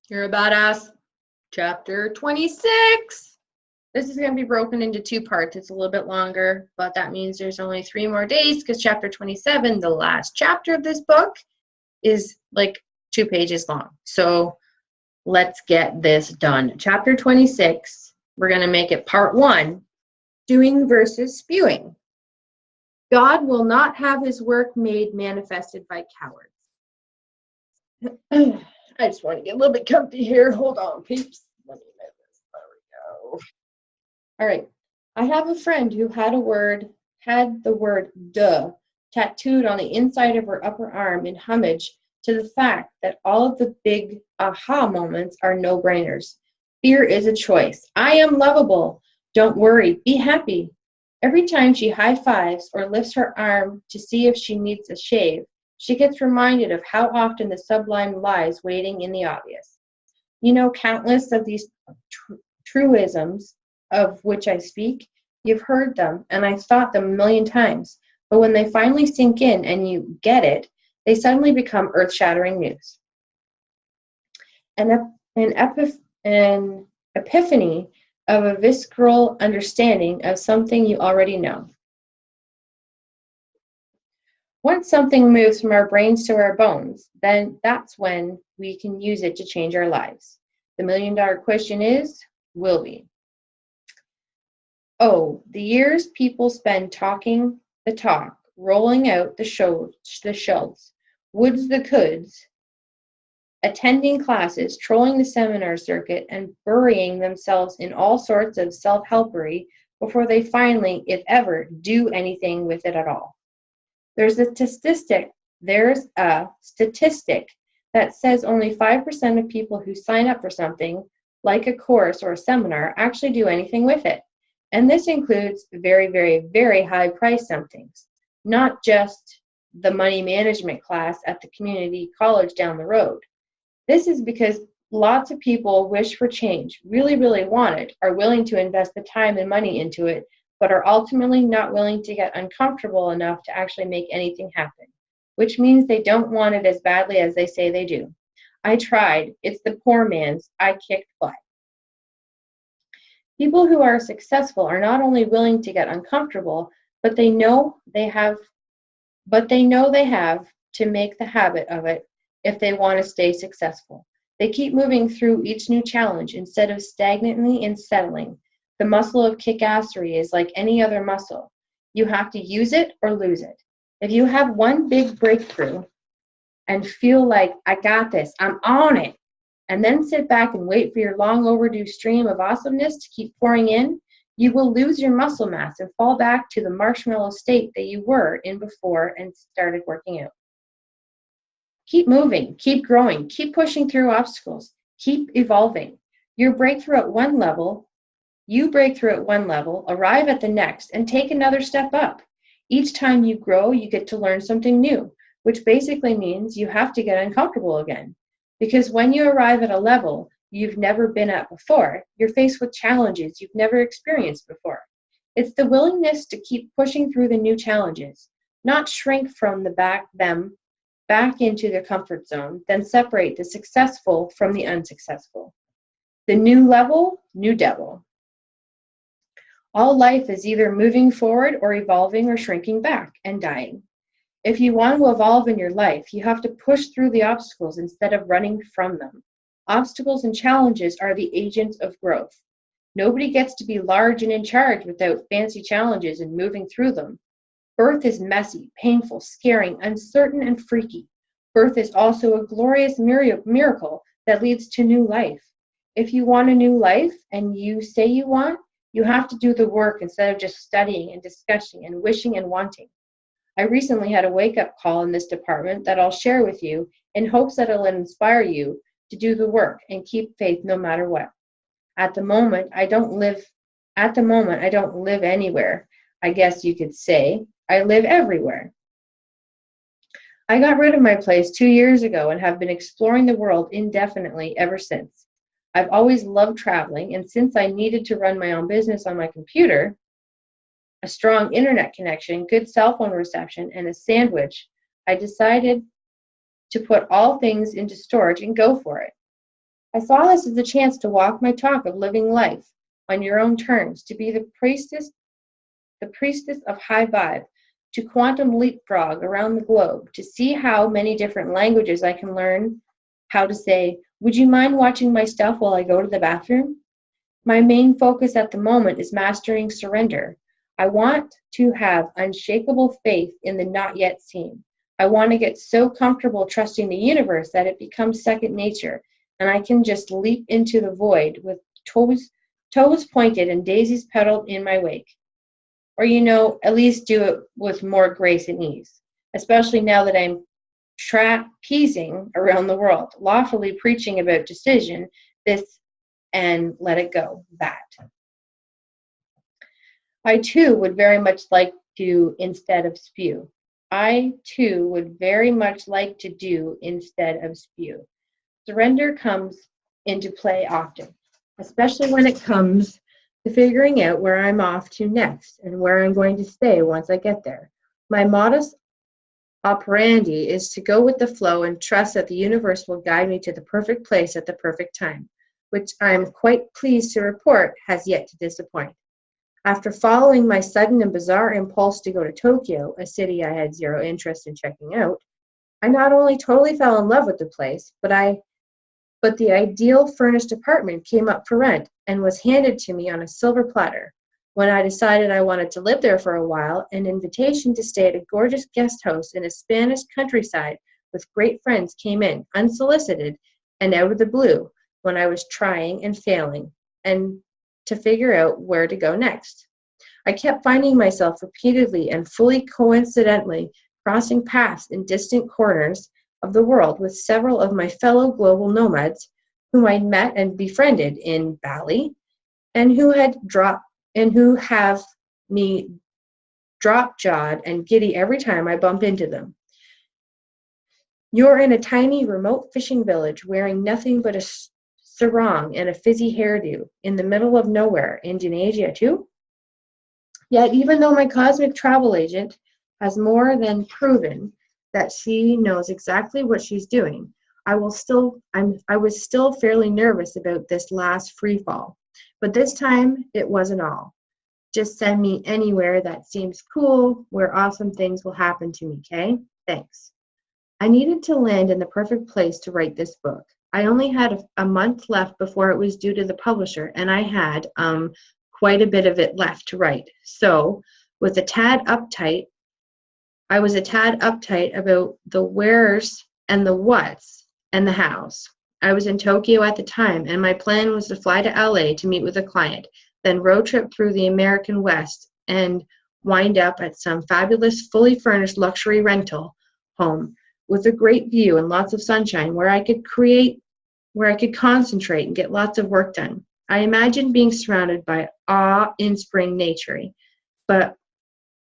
You're a badass. Chapter 26. This is going to be broken into two parts. It's a little bit longer, but that means there's only 3 more days because chapter 27, the last chapter of this book, is like 2 pages long. So let's get this done. Chapter 26, we're going to make it part 1, doing versus spewing. God will not have his work made manifested by cowards. I just want to get a little bit comfy here. Hold on, peeps. Let me move this. There we go. All right. I have a friend who had the word duh tattooed on the inside of her upper arm in homage to the fact that all of the big aha moments are no-brainers. Fear is a choice. I am lovable. Don't worry. Be happy. Every time she high-fives or lifts her arm to see if she needs a shave, she gets reminded of how often the sublime lies waiting in the obvious. You know countless of these truisms of which I speak. You've heard them, and I've thought them a million times. But when they finally sink in and you get it, they suddenly become earth-shattering news. An epiphany of a visceral understanding of something you already know. Once something moves from our brains to our bones, then that's when we can use it to change our lives. The million-dollar question is, will we? Oh, the years people spend talking the talk, rolling out the shelves, woods the coulds, attending classes, trolling the seminar circuit, and burying themselves in all sorts of self-helpery before they finally, if ever, do anything with it at all. There's a statistic that says only 5% of people who sign up for something, like a course or a seminar, actually do anything with it. And this includes very, very, very high-priced somethings, not just the money management class at the community college down the road. This is because lots of people wish for change, really, really want it, are willing to invest the time and money into it, but are ultimately not willing to get uncomfortable enough to actually make anything happen, which means they don't want it as badly as they say they do. I tried. It's the poor man's I kicked butt. People who are successful are not only willing to get uncomfortable, but they know they have to make the habit of it if they want to stay successful. They keep moving through each new challenge instead of stagnantly and settling. The muscle of kickassery is like any other muscle. You have to use it or lose it. If you have one big breakthrough and feel like, I got this, I'm on it, and then sit back and wait for your long overdue stream of awesomeness to keep pouring in, you will lose your muscle mass and fall back to the marshmallow state that you were in before and started working out. Keep moving, keep growing, keep pushing through obstacles, keep evolving. You break through at one level, arrive at the next, and take another step up. Each time you grow, you get to learn something new, which basically means you have to get uncomfortable again. Because when you arrive at a level you've never been at before, you're faced with challenges you've never experienced before. It's the willingness to keep pushing through the new challenges, not shrink from them back into their comfort zone, then separate the successful from the unsuccessful. The new level, new devil. All life is either moving forward or evolving or shrinking back and dying. If you want to evolve in your life, you have to push through the obstacles instead of running from them. Obstacles and challenges are the agents of growth. Nobody gets to be large and in charge without fancy challenges and moving through them. Birth is messy, painful, scaring, uncertain, and freaky. Birth is also a glorious miracle that leads to new life. If you want a new life, and you say you want, you have to do the work instead of just studying and discussing and wishing and wanting. I recently had a wake-up call in this department that I'll share with you in hopes that it'll inspire you to do the work and keep faith no matter what. At the moment, I don't live anywhere, I guess you could say. I live everywhere. I got rid of my place 2 years ago and have been exploring the world indefinitely ever since. I've always loved traveling, and since I needed to run my own business on my computer, a strong internet connection, good cell phone reception, and a sandwich, I decided to put all things into storage and go for it. I saw this as a chance to walk my talk of living life on your own terms, to be the priestess of high vibe, to quantum leapfrog around the globe, to see how many different languages I can learn how to say, would you mind watching my stuff while I go to the bathroom? My main focus at the moment is mastering surrender. I want to have unshakable faith in the not yet seen. I want to get so comfortable trusting the universe that it becomes second nature, and I can just leap into the void with toes pointed and daisies petaled in my wake. Or, at least do it with more grace and ease, especially now that I'm trapezing around the world, lawfully preaching about decision, this and let it go, that. I too would very much like to instead of spew. I too would very much like to do instead of spew. Surrender comes into play often, especially when it comes to figuring out where I'm off to next and where I'm going to stay once I get there. My modus operandi is to go with the flow and trust that the universe will guide me to the perfect place at the perfect time, which I'm quite pleased to report has yet to disappoint. After following my sudden and bizarre impulse to go to Tokyo, a city I had zero interest in checking out, I not only totally fell in love with the place, but the ideal furnished apartment came up for rent and was handed to me on a silver platter. When I decided I wanted to live there for a while, an invitation to stay at a gorgeous guest house in a Spanish countryside with great friends came in, unsolicited and out of the blue, when I was trying and failing, and to figure out where to go next. I kept finding myself repeatedly and fully coincidentally crossing paths in distant corners of the world with several of my fellow global nomads whom I'd met and befriended in Bali, and who have me drop-jawed and giddy every time I bump into them. You're in a tiny remote fishing village wearing nothing but a sarong and a fizzy hairdo in the middle of nowhere, Indonesia too? Yet even though my cosmic travel agent has more than proven that she knows exactly what she's doing, I was still fairly nervous about this last free fall. But this time it wasn't all. Just send me anywhere that seems cool, where awesome things will happen to me, okay? Thanks. I needed to land in the perfect place to write this book. I only had a month left before it was due to the publisher, and I had quite a bit of it left to write. So, I was a tad uptight about the wheres and the whats and the hows. I was in Tokyo at the time, and my plan was to fly to LA to meet with a client, then road trip through the American West and wind up at some fabulous, fully furnished luxury rental home with a great view and lots of sunshine where I could concentrate and get lots of work done. I imagined being surrounded by awe-inspiring nature, but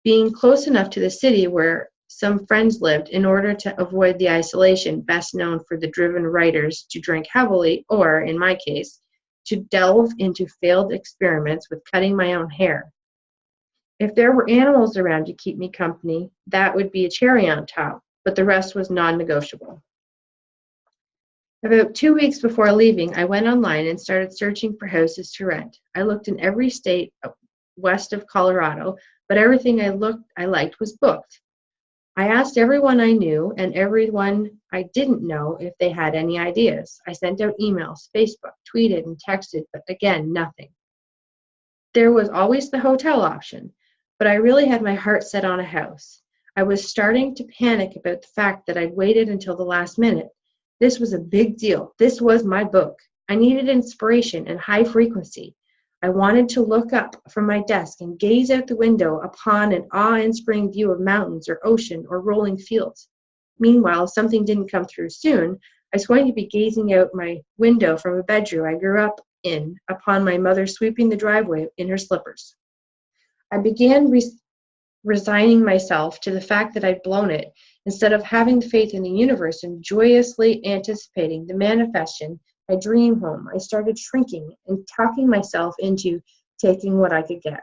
being close enough to the city where some friends lived in order to avoid the isolation best known for the driven writers to drink heavily or, in my case, to delve into failed experiments with cutting my own hair. If there were animals around to keep me company, that would be a cherry on top, but the rest was non-negotiable. About 2 weeks before leaving, I went online and started searching for houses to rent. I looked in every state west of Colorado, but everything I liked was booked. I asked everyone I knew and everyone I didn't know if they had any ideas. I sent out emails, Facebook, tweeted, and texted, but again, nothing. There was always the hotel option, but I really had my heart set on a house. I was starting to panic about the fact that I'd waited until the last minute. This was a big deal. This was my book. I needed inspiration and high frequency. I wanted to look up from my desk and gaze out the window upon an awe-inspiring view of mountains or ocean or rolling fields. Meanwhile, if something didn't come through soon, I was going to be gazing out my window from a bedroom I grew up in upon my mother sweeping the driveway in her slippers. I began resigning myself to the fact that I'd blown it, instead of having faith in the universe and joyously anticipating the manifestation. My dream home. I started shrinking and talking myself into taking what I could get.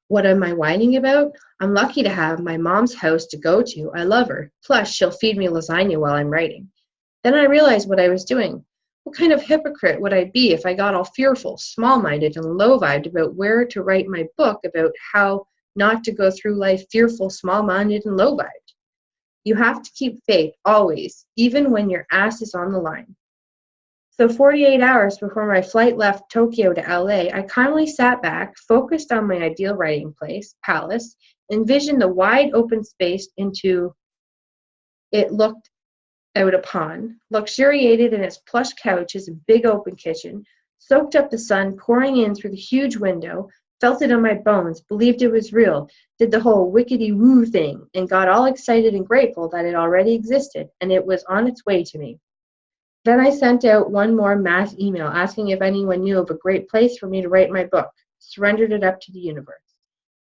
What am I whining about? I'm lucky to have my mom's house to go to. I love her. Plus, she'll feed me lasagna while I'm writing. Then I realized what I was doing. What kind of hypocrite would I be if I got all fearful, small-minded, and low-vibed about where to write my book about how not to go through life fearful, small-minded, and low-vibed? You have to keep faith always, even when your ass is on the line. So 48 hours before my flight left Tokyo to LA, I calmly sat back, focused on my ideal writing palace, envisioned the wide open space into it looked out upon, luxuriated in its plush couches and big open kitchen, soaked up the sun pouring in through the huge window, felt it in my bones, believed it was real, did the whole wickety-woo thing, and got all excited and grateful that it already existed, and it was on its way to me. Then I sent out one more mass email asking if anyone knew of a great place for me to write my book, surrendered it up to the universe,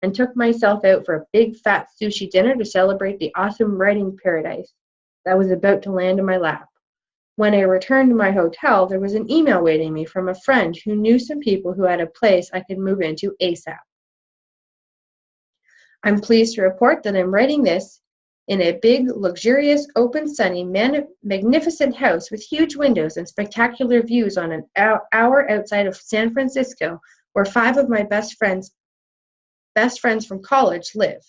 and took myself out for a big fat sushi dinner to celebrate the awesome writing paradise that was about to land in my lap. When I returned to my hotel, there was an email waiting me from a friend who knew some people who had a place I could move into ASAP. I'm pleased to report that I'm writing this in a big, luxurious, open, sunny, magnificent house with huge windows and spectacular views on an hour outside of San Francisco, where 5 of my best friends from college live.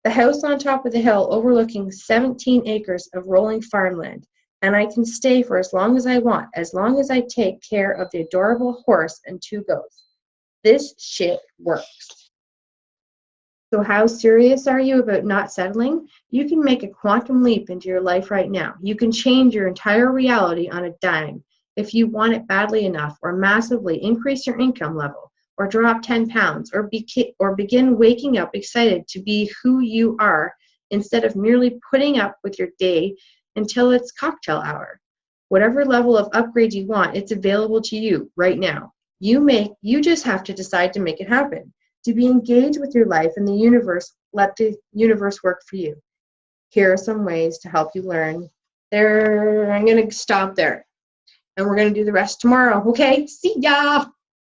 The house on top of the hill overlooking 17 acres of rolling farmland, and I can stay for as long as I want, as long as I take care of the adorable horse and 2 goats. This shit works. So how serious are you about not settling? You can make a quantum leap into your life right now. You can change your entire reality on a dime if you want it badly enough, or massively increase your income level, or drop 10 pounds, or begin waking up excited to be who you are instead of merely putting up with your day until it's cocktail hour. Whatever level of upgrade you want, it's available to you right now. You just have to decide to make it happen. To be engaged with your life and the universe, let the universe work for you. Here are some ways to help you learn. I'm going to stop there, and we're going to do the rest tomorrow. Okay, see ya!